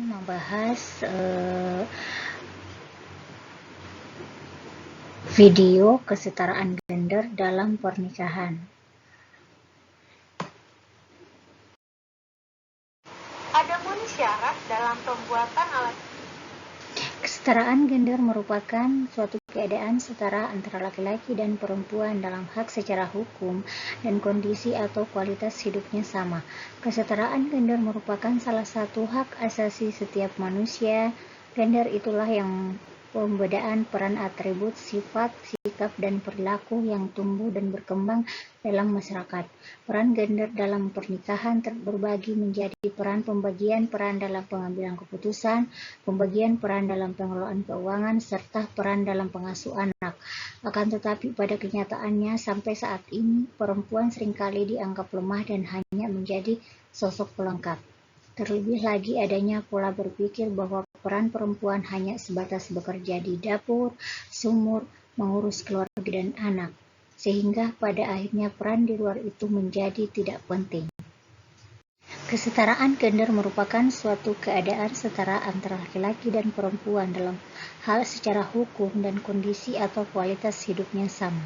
membahas video kesetaraan gender dalam pernikahan. Adapun syarat dalam pembuatan alat. Kesetaraan gender merupakan suatu keadaan setara antara laki-laki dan perempuan dalam hak secara hukum dan kondisi atau kualitas hidupnya sama. Kesetaraan gender merupakan salah satu hak asasi setiap manusia. Gender itulah yang pembedaan peran atribut, sifat, sikap, dan perilaku yang tumbuh dan berkembang dalam masyarakat. Peran gender dalam pernikahan terbagi menjadi peran pembagian peran dalam pengambilan keputusan, pembagian peran dalam pengelolaan keuangan, serta peran dalam pengasuh anak. Akan tetapi pada kenyataannya sampai saat ini perempuan seringkali dianggap lemah dan hanya menjadi sosok pelengkap. Terlebih lagi adanya pola berpikir bahwa peran perempuan hanya sebatas bekerja di dapur, sumur, mengurus keluarga dan anak, sehingga pada akhirnya peran di luar itu menjadi tidak penting. Kesetaraan gender merupakan suatu keadaan setara antara laki-laki dan perempuan dalam hal secara hukum dan kondisi atau kualitas hidupnya sama.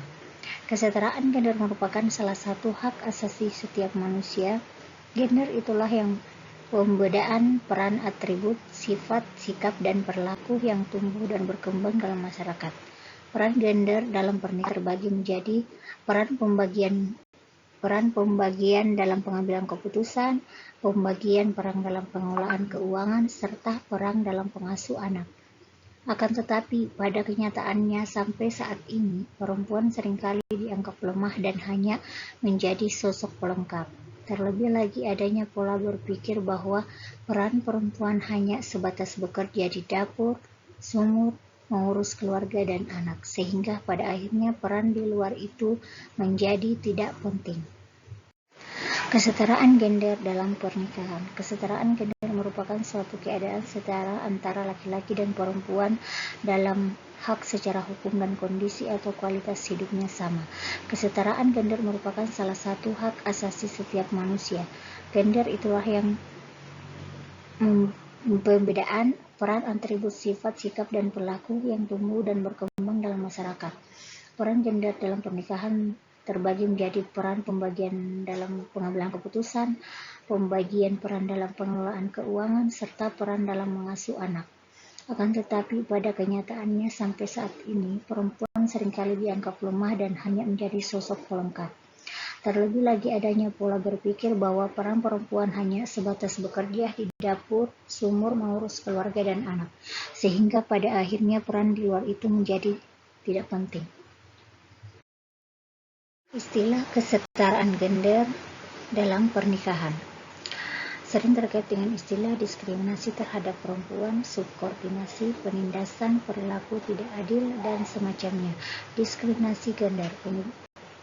Kesetaraan gender merupakan salah satu hak asasi setiap manusia. Gender itulah yang pembedaan peran atribut, sifat, sikap, dan perilaku yang tumbuh dan berkembang dalam masyarakat. Peran gender dalam pernikahan terbagi menjadi peran pembagian dalam pengambilan keputusan, pembagian peran dalam pengelolaan keuangan, serta peran dalam pengasuh anak. Akan tetapi, pada kenyataannya sampai saat ini, perempuan seringkali dianggap lemah dan hanya menjadi sosok pelengkap. Terlebih lagi adanya pola berpikir bahwa peran perempuan hanya sebatas bekerja di dapur, sumur, mengurus keluarga dan anak, sehingga pada akhirnya peran di luar itu menjadi tidak penting. Kesetaraan gender dalam pernikahan. Kesetaraan gender merupakan suatu keadaan setara antara laki-laki dan perempuan dalam hak secara hukum dan kondisi atau kualitas hidupnya sama. Kesetaraan gender merupakan salah satu hak asasi setiap manusia. Gender itulah yang pembedaan peran atribut, sifat, sikap, dan perilaku yang tumbuh dan berkembang dalam masyarakat. Peran gender dalam pernikahan terbagi menjadi peran pembagian dalam pengambilan keputusan, pembagian peran dalam pengelolaan keuangan, serta peran dalam mengasuh anak. Akan tetapi pada kenyataannya sampai saat ini perempuan seringkali dianggap lemah dan hanya menjadi sosok pelengkap. Terlebih lagi adanya pola berpikir bahwa peran perempuan hanya sebatas bekerja di dapur, sumur, mengurus keluarga dan anak, sehingga pada akhirnya peran di luar itu menjadi tidak penting. Istilah kesetaraan gender dalam pernikahan sering terkait dengan istilah diskriminasi terhadap perempuan, subordinasi, penindasan, perilaku tidak adil, dan semacamnya. Diskriminasi gender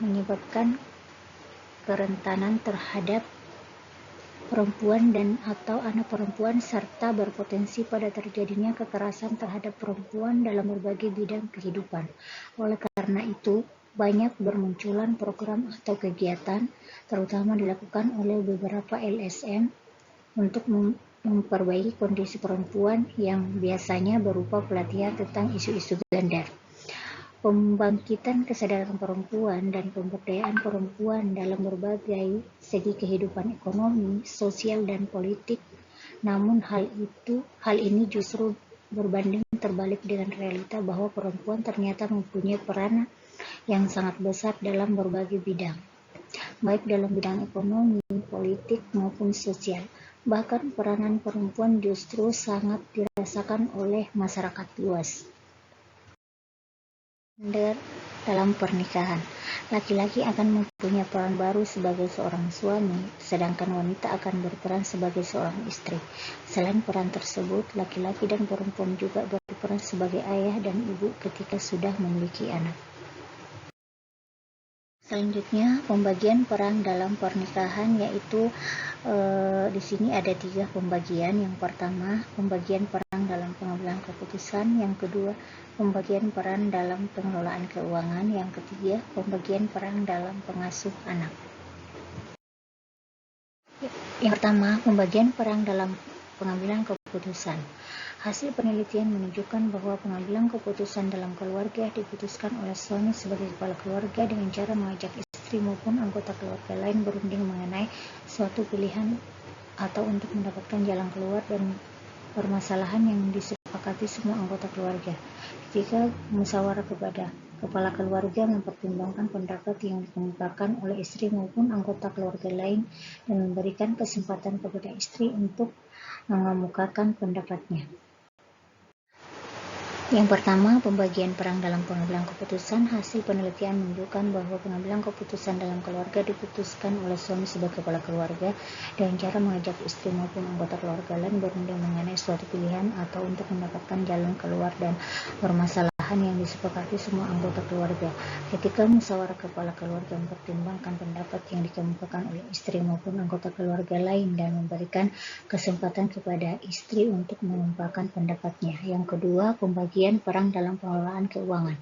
menyebabkan kerentanan terhadap perempuan dan atau anak perempuan serta berpotensi pada terjadinya kekerasan terhadap perempuan dalam berbagai bidang kehidupan. Oleh karena itu, banyak bermunculan program atau kegiatan, terutama dilakukan oleh beberapa LSM, untuk memperbaiki kondisi perempuan yang biasanya berupa pelatihan tentang isu-isu gender, pembangkitan kesadaran perempuan dan pemberdayaan perempuan dalam berbagai segi kehidupan ekonomi, sosial, dan politik. Namun hal ini justru berbanding terbalik dengan realita bahwa perempuan ternyata mempunyai peran yang sangat besar dalam berbagai bidang, baik dalam bidang ekonomi, politik, maupun sosial. Bahkan peranan perempuan justru sangat dirasakan oleh masyarakat luas. Gender dalam pernikahan. Laki-laki akan mempunyai peran baru sebagai seorang suami, sedangkan wanita akan berperan sebagai seorang istri. Selain peran tersebut, laki-laki dan perempuan juga berperan sebagai ayah dan ibu ketika sudah memiliki anak. Selanjutnya, pembagian peran dalam pernikahan, yaitu di sini ada 3 pembagian. Yang pertama, pembagian peran dalam pengambilan keputusan. Yang kedua, pembagian peran dalam pengelolaan keuangan. Yang ketiga, pembagian peran dalam pengasuh anak. Yang pertama, pembagian peran dalam pengambilan keputusan. keputusan. Hasil penelitian menunjukkan bahwa pengambilan keputusan dalam keluarga diputuskan oleh suami sebagai kepala keluarga dengan cara mengajak istri maupun anggota keluarga lain berunding mengenai suatu pilihan atau untuk mendapatkan jalan keluar dan permasalahan yang disepakati semua anggota keluarga. Ketika musyawarah kepada kepala keluarga mempertimbangkan pendapat yang dikemukakan oleh istri maupun anggota keluarga lain dan memberikan kesempatan kepada istri untuk mengemukakan pendapatnya. Yang pertama, pembagian peran dalam pengambilan keputusan. Hasil penelitian menunjukkan bahwa pengambilan keputusan dalam keluarga diputuskan oleh suami sebagai kepala keluarga dengan cara mengajak istri maupun anggota keluarga lain berunding mengenai suatu pilihan atau untuk mendapatkan jalan keluar dan permasalahan yang disepakati semua anggota keluarga. Ketika musyawarah kepala keluarga mempertimbangkan pendapat yang dikemukakan oleh istri maupun anggota keluarga lain dan memberikan kesempatan kepada istri untuk mengemukakan pendapatnya. Yang kedua, pembagian peran dalam pengelolaan keuangan.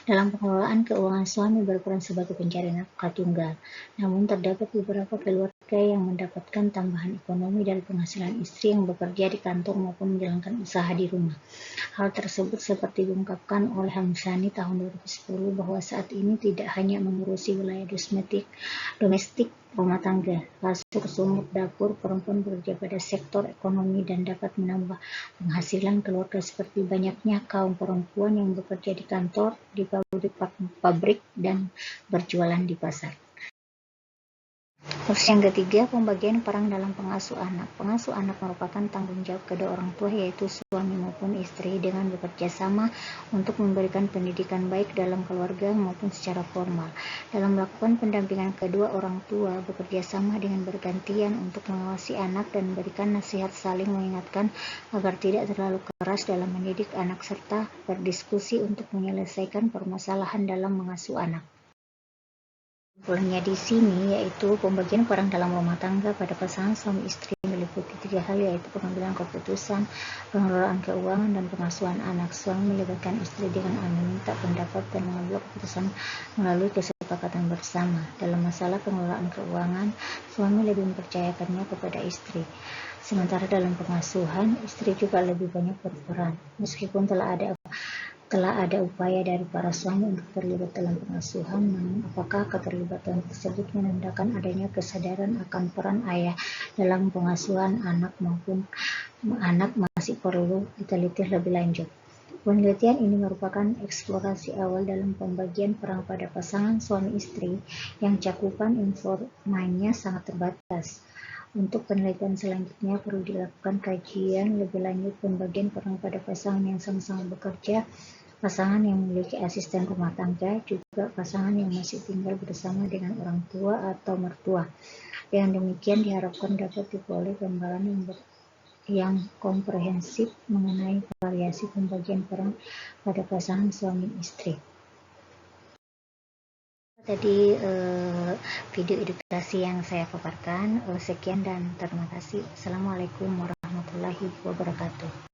Dalam pengelolaan keuangan, suami berperan sebagai pencari nafkah tunggal. Namun terdapat beberapa keluarga yang mendapatkan tambahan ekonomi dari penghasilan istri yang bekerja di kantor maupun menjalankan usaha di rumah. Hal tersebut seperti diungkapkan oleh Hamzani tahun 2010 bahwa saat ini tidak hanya mengurusi wilayah domestik rumah tangga, kasur, sumur, dapur, perempuan bekerja pada sektor ekonomi dan dapat menambah penghasilan keluarga seperti banyaknya kaum perempuan yang bekerja di kantor, di pabrik, dan berjualan di pasar. Terus yang ketiga, pembagian peran dalam pengasuh anak. Pengasuh anak merupakan tanggung jawab kedua orang tua, yaitu suami maupun istri, dengan bekerja sama untuk memberikan pendidikan baik dalam keluarga maupun secara formal. Dalam melakukan pendampingan, kedua orang tua bekerja sama dengan bergantian untuk mengawasi anak dan memberikan nasihat, saling mengingatkan agar tidak terlalu keras dalam mendidik anak, serta berdiskusi untuk menyelesaikan permasalahan dalam mengasuh anak. Kesimpulannya di sini yaitu pembagian peran dalam rumah tangga pada pasangan suami istri meliputi 3 hal, yaitu pengambilan keputusan, pengelolaan keuangan, dan pengasuhan anak. Suami melibatkan istri dengan meminta pendapat dan mengambil keputusan melalui kesepakatan bersama. Dalam masalah pengelolaan keuangan, suami lebih mempercayakannya kepada istri. Sementara dalam pengasuhan, istri juga lebih banyak berperan. Meskipun telah ada upaya dari para suami untuk terlibat dalam pengasuhan, namun apakah keterlibatan tersebut menandakan adanya kesadaran akan peran ayah dalam pengasuhan anak maupun anak masih perlu diteliti lebih lanjut. Penelitian ini merupakan eksplorasi awal dalam pembagian peran pada pasangan suami istri yang cakupan informasinya sangat terbatas. Untuk penelitian selanjutnya perlu dilakukan kajian lebih lanjut pembagian peran pada pasangan yang sama-sama bekerja, pasangan yang memiliki asisten rumah tangga, juga pasangan yang masih tinggal bersama dengan orang tua atau mertua. Dengan demikian diharapkan dapat diperoleh gambaran yang komprehensif mengenai variasi pembagian peran pada pasangan suami istri. Tadi video edukasi yang saya paparkan. Sekian dan terima kasih. Assalamualaikum warahmatullahi wabarakatuh.